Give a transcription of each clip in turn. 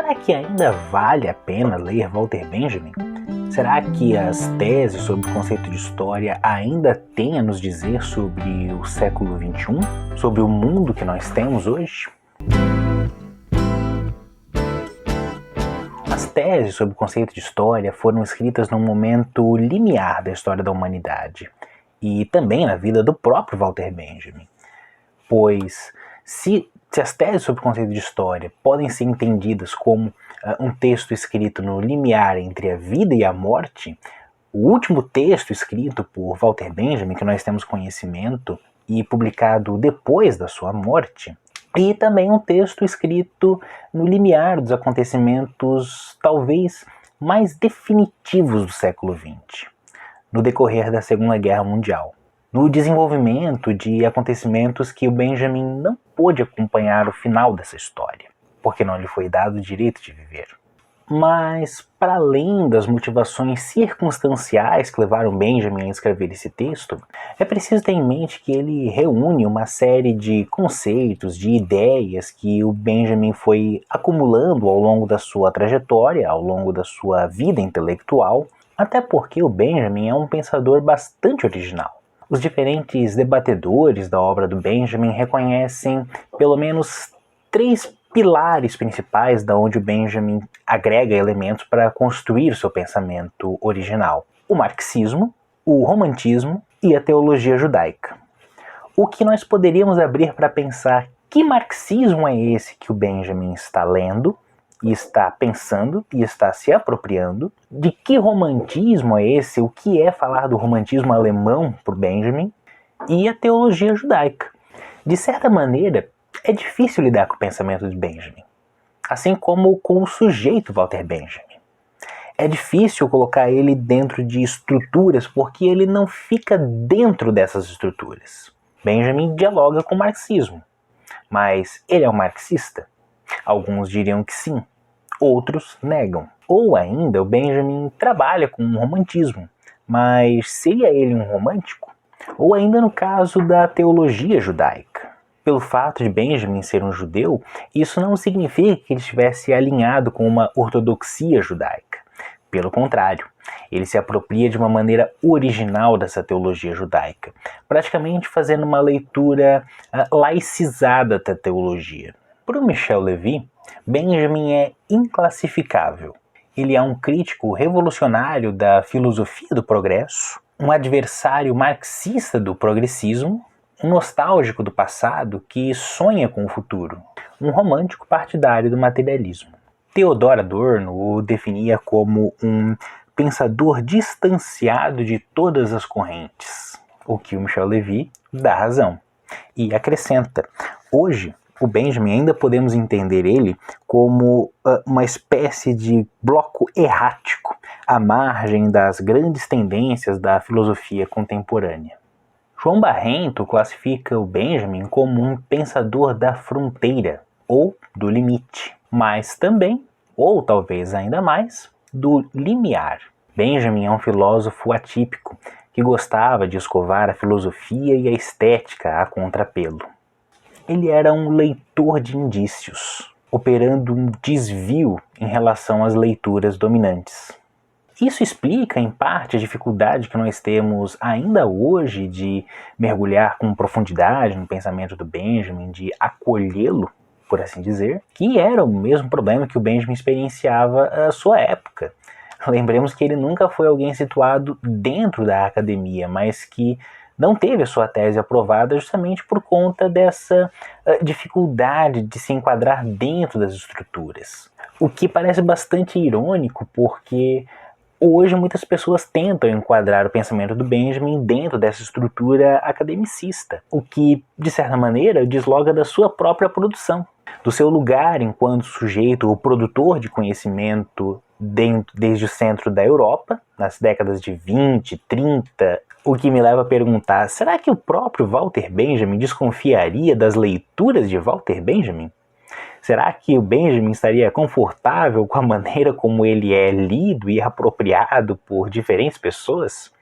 será que ainda vale a pena ler Walter Benjamin? Será que as teses sobre o conceito de história ainda têm a nos dizer sobre o século XXI? Sobre o mundo que nós temos hoje? As teses sobre o conceito de história foram escritas num momento limiar da história da humanidade e também na vida do próprio Walter Benjamin. Pois, se as teses sobre o conceito de história podem ser entendidas como um texto escrito no limiar entre a vida e a morte, o último texto escrito por Walter Benjamin, que nós temos conhecimento, e publicado depois da sua morte, e também um texto escrito no limiar dos acontecimentos talvez mais definitivos do século XX, no decorrer da Segunda Guerra Mundial, no desenvolvimento de acontecimentos que o Benjamin não pôde acompanhar o final dessa história, porque não lhe foi dado o direito de viver. Mas, para além das motivações circunstanciais que levaram Benjamin a escrever esse texto, é preciso ter em mente que ele reúne uma série de conceitos, de ideias que o Benjamin foi acumulando ao longo da sua trajetória, ao longo da sua vida intelectual, até porque o Benjamin é um pensador bastante original. Os diferentes debatedores da obra do Benjamin reconhecem pelo menos 3 pilares principais da onde o Benjamin agrega elementos para construir seu pensamento original: o marxismo, o romantismo e a teologia judaica. O que nós poderíamos abrir para pensar que marxismo é esse que o Benjamin está lendo, e está pensando, e está se apropriando, de que romantismo é esse, o que é falar do romantismo alemão por Benjamin, e a teologia judaica. De certa maneira, é difícil lidar com o pensamento de Benjamin, assim como com o sujeito Walter Benjamin. É difícil colocar ele dentro de estruturas porque ele não fica dentro dessas estruturas. Benjamin dialoga com o marxismo, mas ele é um marxista? Alguns diriam que sim, outros negam. Ou ainda, o Benjamin trabalha com o romantismo, mas seria ele um romântico? Ou ainda no caso da teologia judaica. Pelo fato de Benjamin ser um judeu, isso não significa que ele estivesse alinhado com uma ortodoxia judaica. Pelo contrário, ele se apropria de uma maneira original dessa teologia judaica, praticamente fazendo uma leitura laicizada da teologia. Para o Michel Levy, Benjamin é inclassificável. Ele é um crítico revolucionário da filosofia do progresso, um adversário marxista do progressismo, um nostálgico do passado que sonha com o futuro, um romântico partidário do materialismo. Theodor Adorno o definia como um pensador distanciado de todas as correntes, o que o Michel Levy dá razão. E acrescenta, hoje o Benjamin ainda podemos entender ele como uma espécie de bloco errático, à margem das grandes tendências da filosofia contemporânea. João Barrento classifica o Benjamin como um pensador da fronteira, ou do limite, mas também, ou talvez ainda mais, do limiar. Benjamin é um filósofo atípico, que gostava de escovar a filosofia e a estética a contrapelo. Ele era um leitor de indícios, operando um desvio em relação às leituras dominantes. Isso explica, em parte, a dificuldade que nós temos ainda hoje de mergulhar com profundidade no pensamento do Benjamin, de acolhê-lo, por assim dizer, que era o mesmo problema que o Benjamin experienciava à sua época. Lembremos que ele nunca foi alguém situado dentro da academia, mas que não teve a sua tese aprovada justamente por conta dessa dificuldade de se enquadrar dentro das estruturas. O que parece bastante irônico, porque hoje muitas pessoas tentam enquadrar o pensamento do Benjamin dentro dessa estrutura academicista, o que, de certa maneira, desloca da sua própria produção, do seu lugar enquanto sujeito ou produtor de conhecimento desde o centro da Europa, nas décadas de 20, 30, o que me leva a perguntar, será que o próprio Walter Benjamin desconfiaria das leituras de Walter Benjamin? Será que o Benjamin estaria confortável com a maneira como ele é lido e apropriado por diferentes pessoas?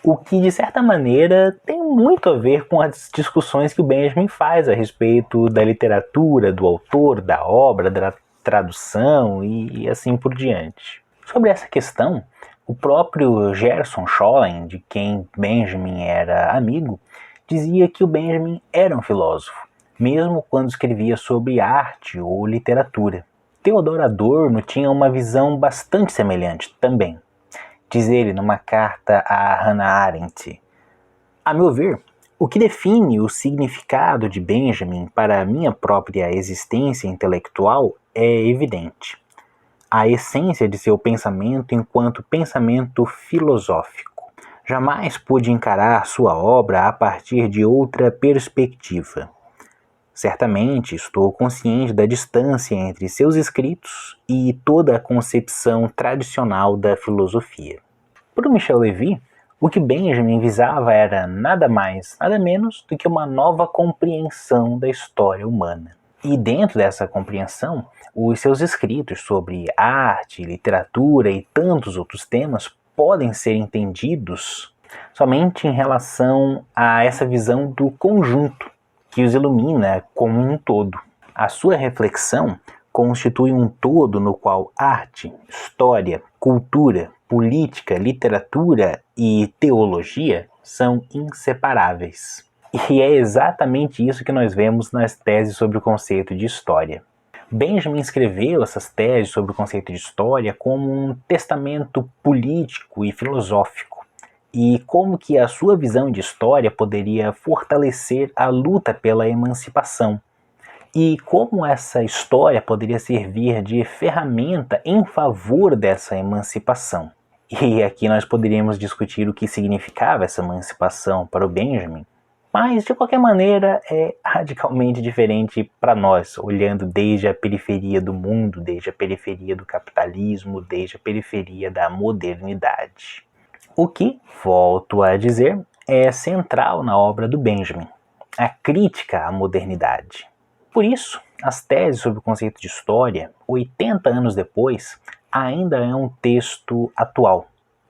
O que, de certa maneira, tem muito a ver com as discussões que o Benjamin faz a respeito da literatura, do autor, da obra, da tradução e assim por diante. Sobre essa questão, o próprio Gerson Scholem, de quem Benjamin era amigo, dizia que o Benjamin era um filósofo, mesmo quando escrevia sobre arte ou literatura. Theodor Adorno tinha uma visão bastante semelhante também. Diz ele numa carta a Hannah Arendt: "A meu ver, o que define o significado de Benjamin para a minha própria existência intelectual é evidente. A essência de seu pensamento enquanto pensamento filosófico. Jamais pude encarar sua obra a partir de outra perspectiva. Certamente estou consciente da distância entre seus escritos e toda a concepção tradicional da filosofia." Para o Michel Levy, o que Benjamin visava era nada mais, nada menos do que uma nova compreensão da história humana. E dentro dessa compreensão, os seus escritos sobre arte, literatura e tantos outros temas podem ser entendidos somente em relação a essa visão do conjunto que os ilumina como um todo. A sua reflexão constitui um todo no qual arte, história, cultura, política, literatura e teologia são inseparáveis. E é exatamente isso que nós vemos nas teses sobre o conceito de história. Benjamin escreveu essas teses sobre o conceito de história como um testamento político e filosófico, e como que a sua visão de história poderia fortalecer a luta pela emancipação, e como essa história poderia servir de ferramenta em favor dessa emancipação. E aqui nós poderíamos discutir o que significava essa emancipação para o Benjamin, mas de qualquer maneira é radicalmente diferente para nós, olhando desde a periferia do mundo, desde a periferia do capitalismo, desde a periferia da modernidade. O que, volto a dizer, é central na obra do Benjamin: a crítica à modernidade. Por isso, as teses sobre o conceito de história, 80 anos depois, ainda é um texto atual,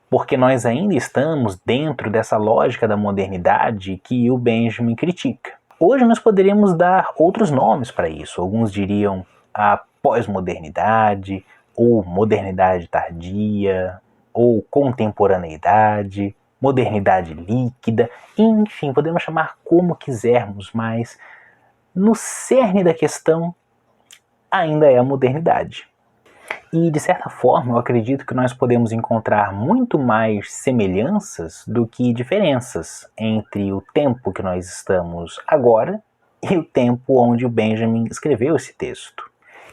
porque nós ainda estamos dentro dessa lógica da modernidade que o Benjamin critica. Hoje nós poderíamos dar outros nomes para isso. Alguns diriam a pós-modernidade, ou modernidade tardia, ou contemporaneidade, modernidade líquida, enfim, podemos chamar como quisermos, mas no cerne da questão ainda é a modernidade. E de certa forma eu acredito que nós podemos encontrar muito mais semelhanças do que diferenças entre o tempo que nós estamos agora e o tempo onde o Benjamin escreveu esse texto.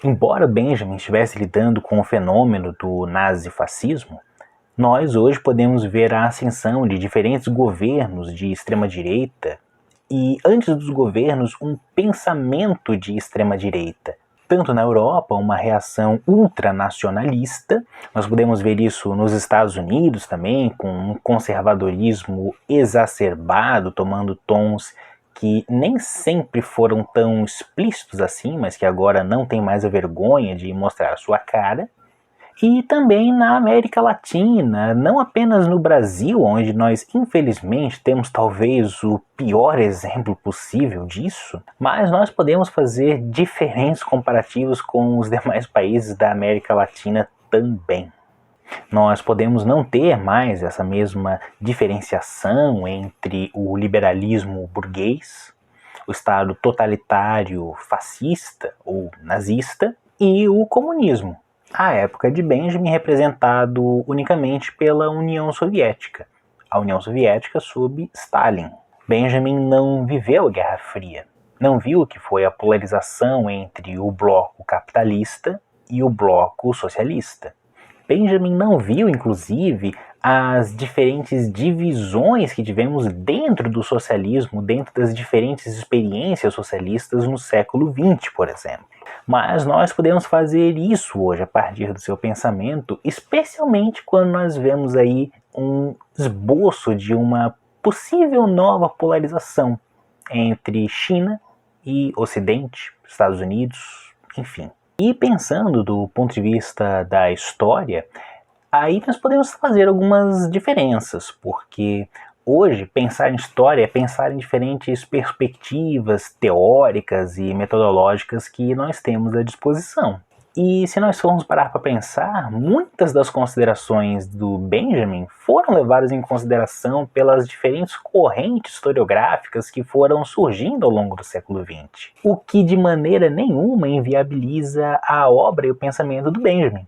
Embora Benjamin estivesse lidando com o fenômeno do nazifascismo, nós hoje podemos ver a ascensão de diferentes governos de extrema-direita e, antes dos governos, um pensamento de extrema-direita. Tanto na Europa, uma reação ultranacionalista, nós podemos ver isso nos Estados Unidos também, com um conservadorismo exacerbado, tomando tons que nem sempre foram tão explícitos assim, mas que agora não tem mais a vergonha de mostrar a sua cara. E também na América Latina, não apenas no Brasil, onde nós infelizmente temos talvez o pior exemplo possível disso, mas nós podemos fazer diferentes comparativos com os demais países da América Latina também. Nós podemos não ter mais essa mesma diferenciação entre o liberalismo burguês, o Estado totalitário fascista ou nazista e o comunismo, à época de Benjamin representado unicamente pela União Soviética, a União Soviética sob Stalin. Benjamin não viveu a Guerra Fria, não viu o que foi a polarização entre o bloco capitalista e o bloco socialista. Benjamin não viu, inclusive, as diferentes divisões que tivemos dentro do socialismo, dentro das diferentes experiências socialistas no século XX, por exemplo. Mas nós podemos fazer isso hoje a partir do seu pensamento, especialmente quando nós vemos aí um esboço de uma possível nova polarização entre China e Ocidente, Estados Unidos, enfim. E pensando do ponto de vista da história, aí nós podemos fazer algumas diferenças, porque hoje pensar em história é pensar em diferentes perspectivas teóricas e metodológicas que nós temos à disposição. E se nós formos parar para pensar, muitas das considerações do Benjamin foram levadas em consideração pelas diferentes correntes historiográficas que foram surgindo ao longo do século XX, o que de maneira nenhuma inviabiliza a obra e o pensamento do Benjamin.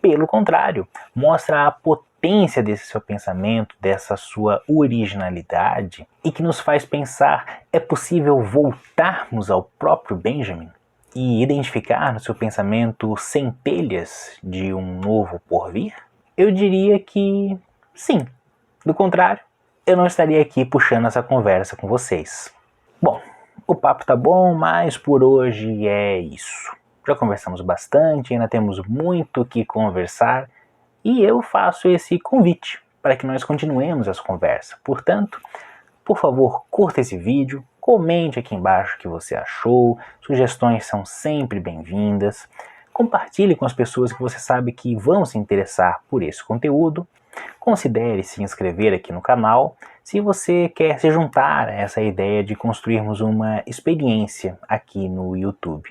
Pelo contrário, mostra a potência desse seu pensamento, dessa sua originalidade, e que nos faz pensar: é possível voltarmos ao próprio Benjamin e identificar no seu pensamento centelhas de um novo porvir? Eu diria que sim. Do contrário, eu não estaria aqui puxando essa conversa com vocês. Bom, o papo tá bom, mas por hoje é isso. Já conversamos bastante, ainda temos muito o que conversar, e eu faço esse convite para que nós continuemos essa conversa. Portanto, por favor, curta esse vídeo, comente aqui embaixo o que você achou, sugestões são sempre bem-vindas, compartilhe com as pessoas que você sabe que vão se interessar por esse conteúdo, considere se inscrever aqui no canal se você quer se juntar a essa ideia de construirmos uma experiência aqui no YouTube.